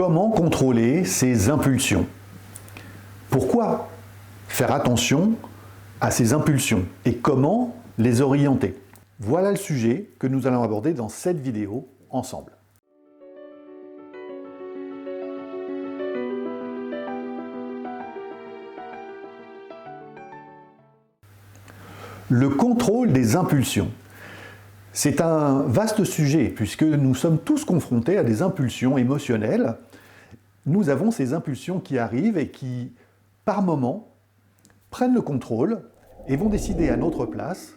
Comment contrôler ses impulsions? Pourquoi faire attention à ces impulsions et comment les orienter? Voilà le sujet que nous allons aborder dans cette vidéo ensemble. Le contrôle des impulsions. C'est un vaste sujet puisque nous sommes tous confrontés à des impulsions émotionnelles. Nous avons ces impulsions qui arrivent et qui, par moments, prennent le contrôle et vont décider à notre place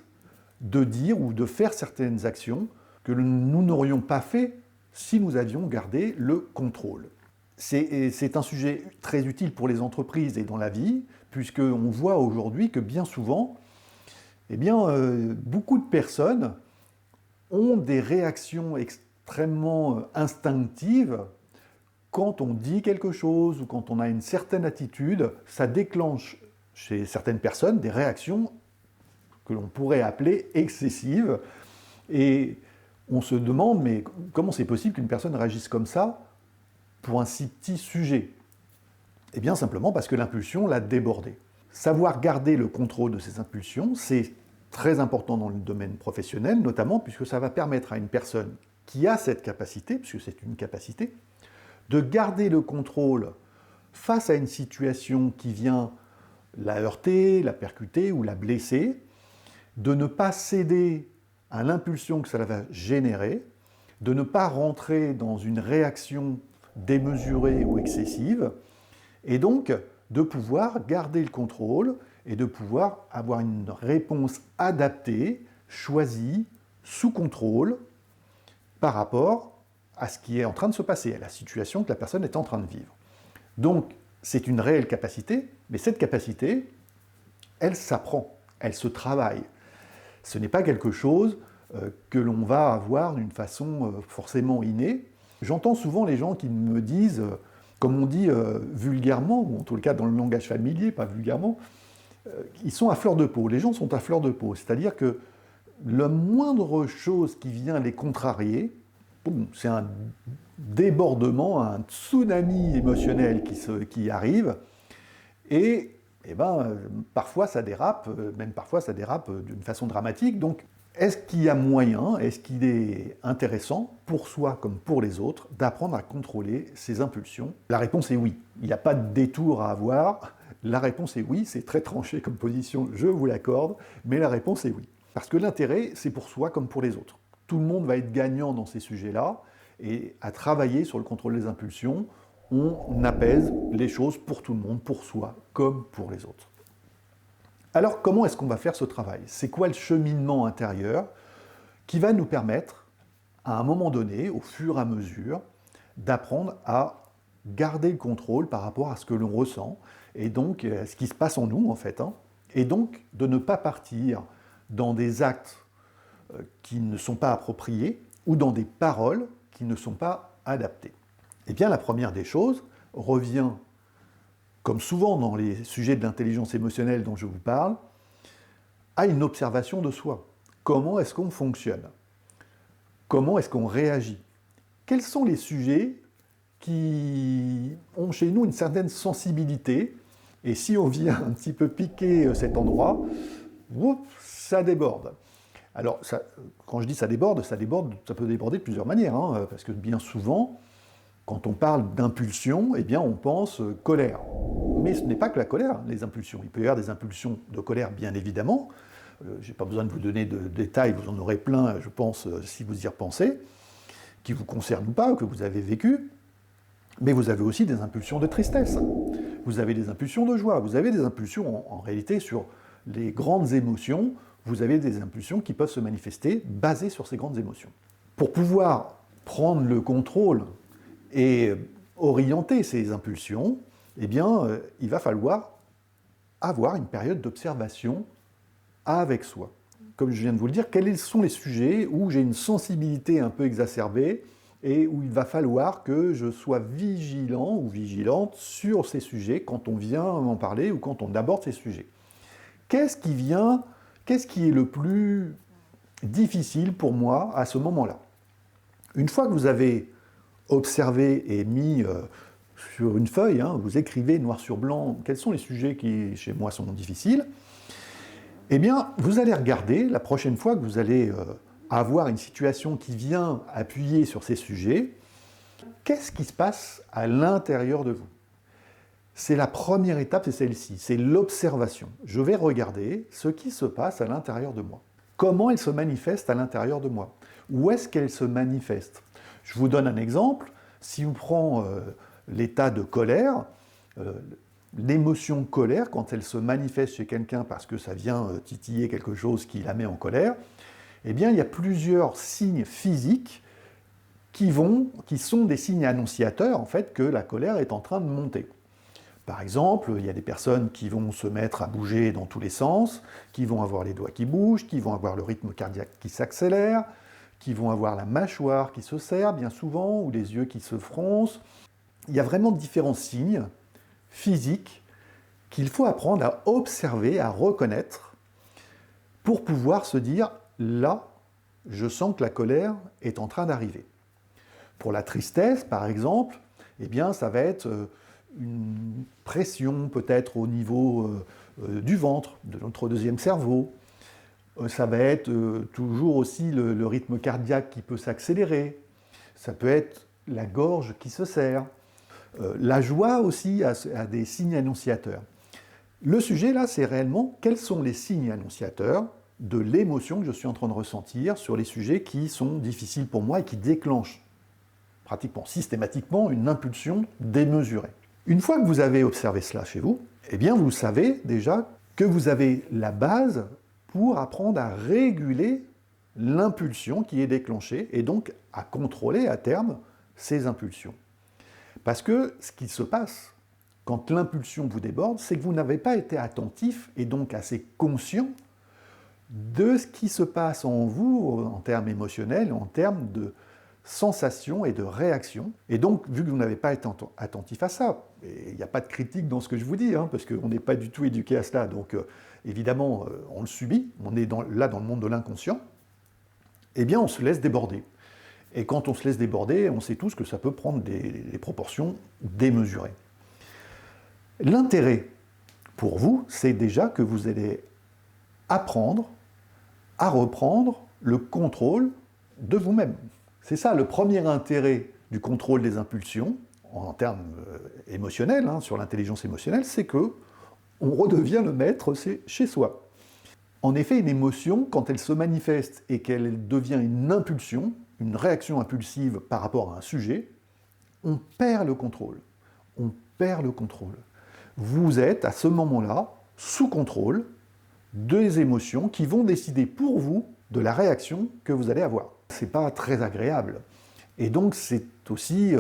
de dire ou de faire certaines actions que nous n'aurions pas fait si nous avions gardé le contrôle. C'est un sujet très utile pour les entreprises et dans la vie, puisqu'on voit aujourd'hui que bien souvent, beaucoup de personnes ont des réactions extrêmement instinctives quand on dit quelque chose ou quand on a une certaine attitude. Ça déclenche chez certaines personnes des réactions que l'on pourrait appeler excessives. Et on se demande, mais comment c'est possible qu'une personne réagisse comme ça pour un si petit sujet? Eh bien simplement parce que l'impulsion l'a débordé. Savoir garder le contrôle de ses impulsions, c'est très important dans le domaine professionnel, notamment puisque ça va permettre à une personne qui a cette capacité, puisque c'est une capacité, de garder le contrôle face à une situation qui vient la heurter, la percuter ou la blesser, de ne pas céder à l'impulsion que ça va générer, de ne pas rentrer dans une réaction démesurée ou excessive, et donc de pouvoir garder le contrôle et de pouvoir avoir une réponse adaptée, choisie, sous contrôle, par rapport à ce qui est en train de se passer, à la situation que la personne est en train de vivre. Donc, c'est une réelle capacité, mais cette capacité, elle s'apprend, elle se travaille. Ce n'est pas quelque chose que l'on va avoir d'une façon forcément innée. J'entends souvent les gens qui me disent, comme on dit vulgairement, ou en tout cas dans le langage familier, pas vulgairement, ils sont à fleur de peau, les gens sont à fleur de peau, c'est-à-dire que la moindre chose qui vient les contrarier, c'est un débordement, un tsunami émotionnel qui arrive, et parfois ça dérape, même parfois ça dérape d'une façon dramatique. Donc est-ce qu'il y a moyen, est-ce qu'il est intéressant, pour soi comme pour les autres, d'apprendre à contrôler ses impulsions? La réponse est oui. Il n'y a pas de détour à avoir. La réponse est oui, c'est très tranché comme position, je vous l'accorde, mais la réponse est oui. Parce que l'intérêt, c'est pour soi comme pour les autres. Tout le monde va être gagnant dans ces sujets-là, et à travailler sur le contrôle des impulsions, on apaise les choses pour tout le monde, pour soi comme pour les autres. Alors comment est-ce qu'on va faire ce travail? C'est quoi le cheminement intérieur qui va nous permettre, à un moment donné, au fur et à mesure, d'apprendre à garder le contrôle par rapport à ce que l'on ressent, et donc ce qui se passe en nous en fait, et donc de ne pas partir dans des actes qui ne sont pas appropriés, ou dans des paroles qui ne sont pas adaptées. Eh bien la première des choses revient, comme souvent dans les sujets de l'intelligence émotionnelle dont je vous parle, à une observation de soi. Comment est-ce qu'on fonctionne? Comment est-ce qu'on réagit? Quels sont les sujets qui ont chez nous une certaine sensibilité, et si on vient un petit peu piquer cet endroit, ça déborde. Alors, quand je dis ça déborde, ça peut déborder de plusieurs manières, parce que bien souvent, quand on parle d'impulsion, eh bien on pense colère. Mais ce n'est pas que la colère, les impulsions. Il peut y avoir des impulsions de colère, bien évidemment. Je n'ai pas besoin de vous donner de détails, vous en aurez plein, je pense, si vous y repensez, qui vous concernent ou pas, que vous avez vécu. Mais vous avez aussi des impulsions de tristesse. Vous avez des impulsions de joie. Vous avez des impulsions, en réalité, sur les grandes émotions. Vous avez des impulsions qui peuvent se manifester basées sur ces grandes émotions. Pour pouvoir prendre le contrôle et orienter ces impulsions, eh bien, il va falloir avoir une période d'observation avec soi. Comme je viens de vous le dire, quels sont les sujets où j'ai une sensibilité un peu exacerbée et où il va falloir que je sois vigilant ou vigilante sur ces sujets quand on vient m'en parler ou quand on aborde ces sujets. Qu'est-ce qui est le plus difficile pour moi à ce moment-là? Une fois que vous avez observé et mis sur une feuille, hein, vous écrivez noir sur blanc quels sont les sujets qui, chez moi, sont difficiles, eh bien, vous allez regarder la prochaine fois que vous allez avoir une situation qui vient appuyer sur ces sujets, qu'est-ce qui se passe à l'intérieur de vous? C'est la première étape, c'est celle-ci, c'est l'observation. Je vais regarder ce qui se passe à l'intérieur de moi. Comment elle se manifeste à l'intérieur de moi? Où est-ce qu'elle se manifeste? Je vous donne un exemple. Si on prend l'état de colère, l'émotion colère, quand elle se manifeste chez quelqu'un parce que ça vient titiller quelque chose qui la met en colère, eh bien, il y a plusieurs signes physiques qui sont des signes annonciateurs, en fait, que la colère est en train de monter. Par exemple, il y a des personnes qui vont se mettre à bouger dans tous les sens, qui vont avoir les doigts qui bougent, qui vont avoir le rythme cardiaque qui s'accélère, qui vont avoir la mâchoire qui se serre bien souvent, ou les yeux qui se froncent. Il y a vraiment différents signes physiques qu'il faut apprendre à observer, à reconnaître, pour pouvoir se dire, là, je sens que la colère est en train d'arriver. Pour la tristesse, par exemple, eh bien, ça va être une pression peut-être au niveau du ventre, de notre deuxième cerveau. Ça va être toujours aussi le rythme cardiaque qui peut s'accélérer. Ça peut être la gorge qui se serre. La joie aussi a des signes annonciateurs. Le sujet là, c'est réellement quels sont les signes annonciateurs de l'émotion que je suis en train de ressentir sur les sujets qui sont difficiles pour moi et qui déclenchent pratiquement systématiquement une impulsion démesurée. Une fois que vous avez observé cela chez vous, eh bien vous savez déjà que vous avez la base pour apprendre à réguler l'impulsion qui est déclenchée et donc à contrôler à terme ces impulsions. Parce que ce qui se passe quand l'impulsion vous déborde, c'est que vous n'avez pas été attentif et donc assez conscient de ce qui se passe en vous en termes émotionnels, en termes de sensations et de réactions. Et donc, vu que vous n'avez pas été attentif à ça, et il n'y a pas de critique dans ce que je vous dis, hein, parce qu'on n'est pas du tout éduqué à cela, donc évidemment, on le subit, on est là dans le monde de l'inconscient, eh bien, on se laisse déborder. Et quand on se laisse déborder, on sait tous que ça peut prendre des proportions démesurées. L'intérêt pour vous, c'est déjà que vous allez apprendre à reprendre le contrôle de vous-même. C'est ça le premier intérêt du contrôle des impulsions, en termes émotionnels, hein, sur l'intelligence émotionnelle, c'est que on redevient le maître chez soi. En effet, une émotion, quand elle se manifeste et qu'elle devient une impulsion, une réaction impulsive par rapport à un sujet, on perd le contrôle. On perd le contrôle. Vous êtes à ce moment-là sous contrôle des émotions qui vont décider pour vous de la réaction que vous allez avoir. C'est pas très agréable. Et donc c'est aussi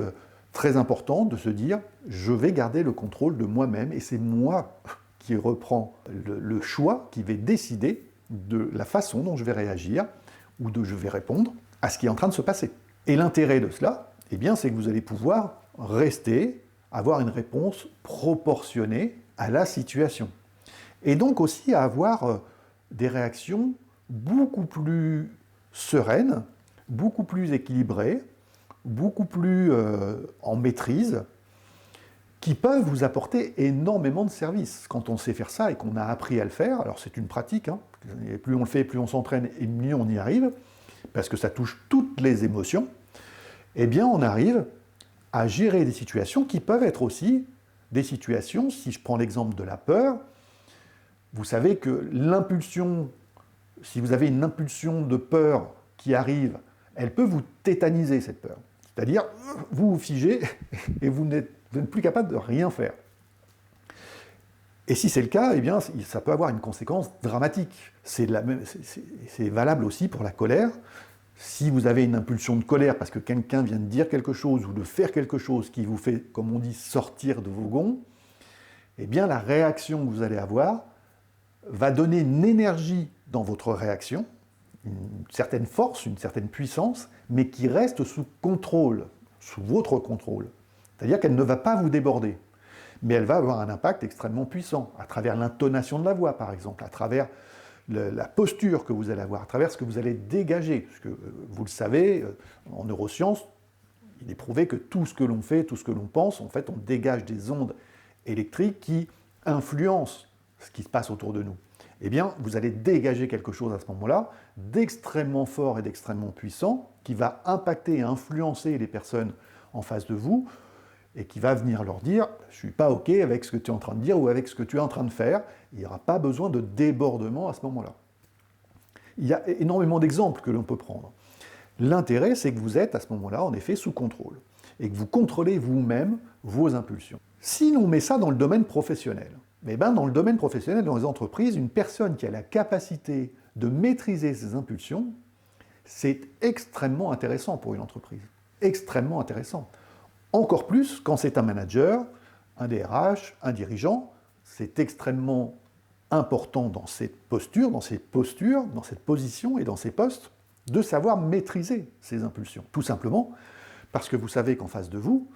très important de se dire je vais garder le contrôle de moi-même et c'est moi qui reprends le choix, qui vais décider de la façon dont je vais réagir ou dont je vais répondre à ce qui est en train de se passer. Et l'intérêt de cela, eh bien, c'est que vous allez pouvoir rester, avoir une réponse proportionnée à la situation. Et donc aussi à avoir des réactions beaucoup plus sereines, beaucoup plus équilibrées, beaucoup plus en maîtrise, qui peuvent vous apporter énormément de services. Quand on sait faire ça et qu'on a appris à le faire, alors c'est une pratique, hein, et plus on le fait, plus on s'entraîne et mieux on y arrive, parce que ça touche toutes les émotions, eh bien on arrive à gérer des situations qui peuvent être aussi des situations, si je prends l'exemple de la peur, vous savez que l'impulsion, si vous avez une impulsion de peur qui arrive, elle peut vous tétaniser cette peur. C'est-à-dire, vous vous figez et vous n'êtes plus capable de rien faire. Et si c'est le cas, eh bien, ça peut avoir une conséquence dramatique. C'est valable aussi pour la colère. Si vous avez une impulsion de colère parce que quelqu'un vient de dire quelque chose ou de faire quelque chose qui vous fait, comme on dit, sortir de vos gonds, eh bien, la réaction que vous allez avoir va donner une énergie dans votre réaction, une certaine force, une certaine puissance, mais qui reste sous contrôle, sous votre contrôle. C'est-à-dire qu'elle ne va pas vous déborder, mais elle va avoir un impact extrêmement puissant, à travers l'intonation de la voix, par exemple, à travers la posture que vous allez avoir, à travers ce que vous allez dégager. Parce que vous le savez, en neurosciences, Il est prouvé que tout ce que l'on fait, tout ce que l'on pense, en fait, on dégage des ondes électriques qui influencent ce qui se passe autour de nous. Eh bien, vous allez dégager quelque chose à ce moment-là d'extrêmement fort et d'extrêmement puissant qui va impacter et influencer les personnes en face de vous et qui va venir leur dire « je ne suis pas OK avec ce que tu es en train de dire ou avec ce que tu es en train de faire ». Il n'y aura pas besoin de débordement à ce moment-là. Il y a énormément d'exemples que l'on peut prendre. L'intérêt, c'est que vous êtes à ce moment-là, en effet, sous contrôle et que vous contrôlez vous-même vos impulsions. Si l'on met ça dans le domaine professionnel, eh bien, dans le domaine professionnel, dans les entreprises, une personne qui a la capacité de maîtriser ses impulsions, c'est extrêmement intéressant pour une entreprise. Extrêmement intéressant. Encore plus quand c'est un manager, un DRH, un dirigeant, c'est extrêmement important dans cette posture, dans cette position et dans ces postes, de savoir maîtriser ses impulsions. Tout simplement parce que vous savez qu'en face de vous,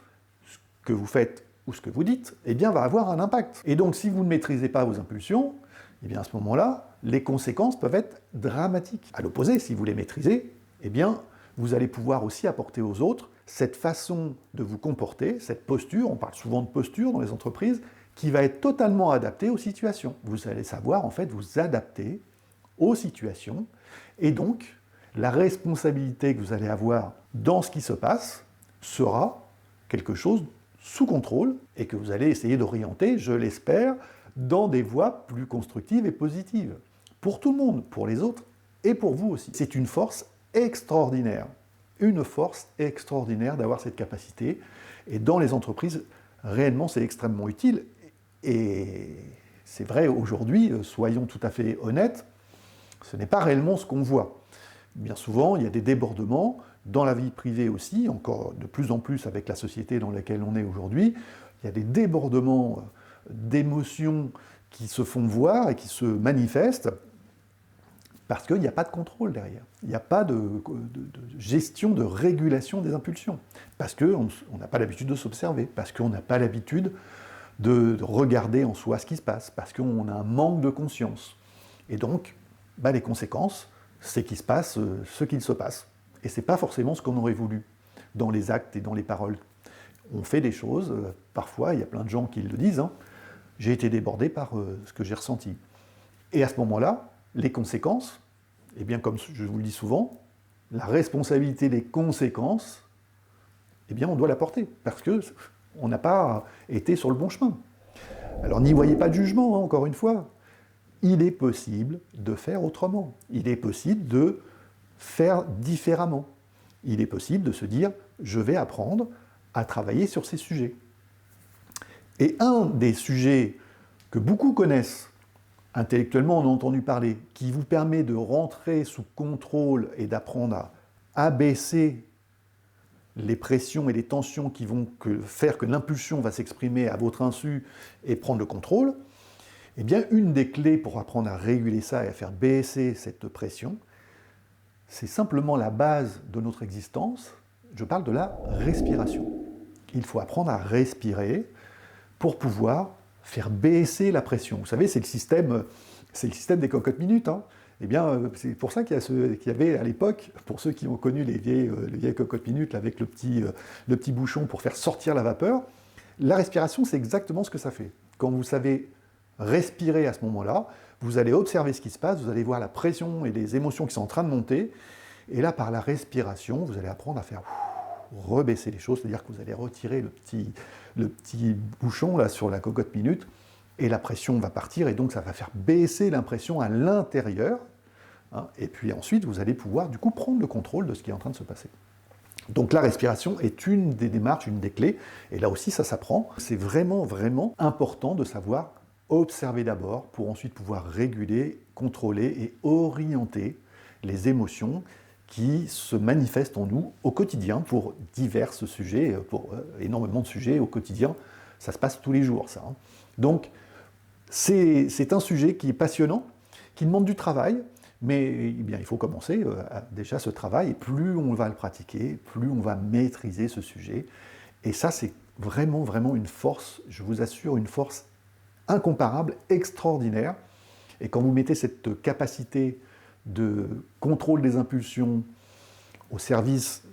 ce que vous faites ou ce que vous dites, eh bien, va avoir un impact. Et donc, si vous ne maîtrisez pas vos impulsions, eh bien, à ce moment-là, les conséquences peuvent être dramatiques. À l'opposé, si vous les maîtrisez, eh bien, vous allez pouvoir aussi apporter aux autres cette façon de vous comporter, cette posture, on parle souvent de posture dans les entreprises, qui va être totalement adaptée aux situations. Vous allez savoir, en fait, vous adapter aux situations, et donc, la responsabilité que vous allez avoir dans ce qui se passe sera quelque chose sous contrôle et que vous allez essayer d'orienter, je l'espère, dans des voies plus constructives et positives. Pour tout le monde, pour les autres et pour vous aussi. C'est une force extraordinaire d'avoir cette capacité. Et dans les entreprises, réellement, c'est extrêmement utile. Et c'est vrai aujourd'hui, soyons tout à fait honnêtes, ce n'est pas réellement ce qu'on voit. Bien souvent, il y a des débordements, dans la vie privée aussi, encore de plus en plus avec la société dans laquelle on est aujourd'hui, il y a des débordements d'émotions qui se font voir et qui se manifestent parce qu'il n'y a pas de contrôle derrière. Il n'y a pas de gestion, de régulation des impulsions. Parce qu'on n'a pas l'habitude de s'observer, parce qu'on n'a pas l'habitude de regarder en soi ce qui se passe, parce qu'on a un manque de conscience. Et donc, les conséquences, c'est qu'il se passe ce qu'il se passe. Et ce n'est pas forcément ce qu'on aurait voulu dans les actes et dans les paroles. On fait des choses, parfois, il y a plein de gens qui le disent, j'ai été débordé par ce que j'ai ressenti. Et à ce moment-là, les conséquences, eh bien comme je vous le dis souvent, la responsabilité des conséquences, eh bien on doit la porter, parce qu'on n'a pas été sur le bon chemin. Alors n'y voyez pas de jugement, encore une fois. Il est possible de faire autrement. Il est possible de faire différemment. Il est possible de se dire, je vais apprendre à travailler sur ces sujets. Et un des sujets que beaucoup connaissent, intellectuellement on a entendu parler, qui vous permet de rentrer sous contrôle et d'apprendre à abaisser les pressions et les tensions qui vont faire que l'impulsion va s'exprimer à votre insu et prendre le contrôle, eh bien, une des clés pour apprendre à réguler ça et à faire baisser cette pression, c'est simplement la base de notre existence. Je parle de la respiration. Il faut apprendre à respirer pour pouvoir faire baisser la pression. Vous savez, c'est le système des cocottes minutes. Eh bien, c'est pour ça qu'il y avait à l'époque, pour ceux qui ont connu les vieilles cocottes minutes avec le petit bouchon pour faire sortir la vapeur, la respiration, c'est exactement ce que ça fait. Quand vous savez respirer à ce moment-là, vous allez observer ce qui se passe, vous allez voir la pression et les émotions qui sont en train de monter, et là, par la respiration, vous allez apprendre à faire rebaisser les choses, c'est-à-dire que vous allez retirer le petit bouchon là sur la cocotte minute, et la pression va partir, et donc ça va faire baisser l'impression à l'intérieur, et puis ensuite, vous allez pouvoir du coup prendre le contrôle de ce qui est en train de se passer. Donc la respiration est une des démarches, une des clés, et là aussi ça s'apprend. C'est vraiment, vraiment important de savoir observer d'abord pour ensuite pouvoir réguler, contrôler et orienter les émotions qui se manifestent en nous au quotidien pour divers sujets, pour énormément de sujets au quotidien. Ça se passe tous les jours, ça. Donc c'est un sujet qui est passionnant, qui demande du travail, mais il faut commencer déjà ce travail, et plus on va le pratiquer, plus on va maîtriser ce sujet. Et ça, c'est vraiment, vraiment une force, je vous assure, une force incomparable, extraordinaire. Et quand vous mettez cette capacité de contrôle des impulsions au service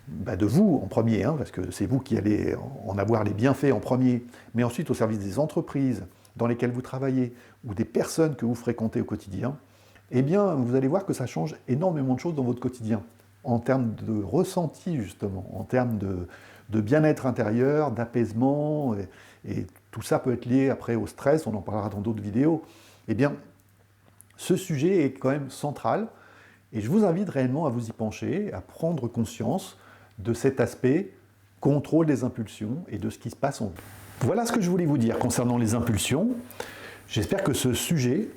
de vous en premier, hein, parce que c'est vous qui allez en avoir les bienfaits en premier, mais ensuite au service des entreprises dans lesquelles vous travaillez ou des personnes que vous fréquentez au quotidien, eh bien, vous allez voir que ça change énormément de choses dans votre quotidien, en termes de ressenti justement, en termes de bien-être intérieur, d'apaisement, et tout ça peut être lié après au stress, on en parlera dans d'autres vidéos. Eh bien, ce sujet est quand même central, et je vous invite réellement à vous y pencher, à prendre conscience de cet aspect contrôle des impulsions et de ce qui se passe en vous. Voilà ce que je voulais vous dire concernant les impulsions. J'espère que ce sujet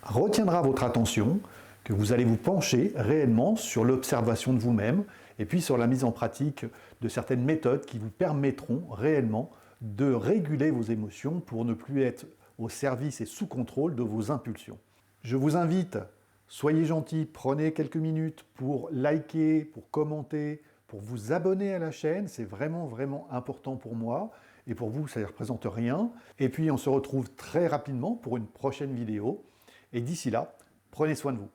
retiendra votre attention, que vous allez vous pencher réellement sur l'observation de vous-même et puis sur la mise en pratique de certaines méthodes qui vous permettront réellement de réguler vos émotions pour ne plus être au service et sous contrôle de vos impulsions. Je vous invite, soyez gentils, prenez quelques minutes pour liker, pour commenter, pour vous abonner à la chaîne, c'est vraiment important pour moi. Et pour vous, ça ne représente rien. Et puis, on se retrouve très rapidement pour une prochaine vidéo. Et d'ici là, prenez soin de vous.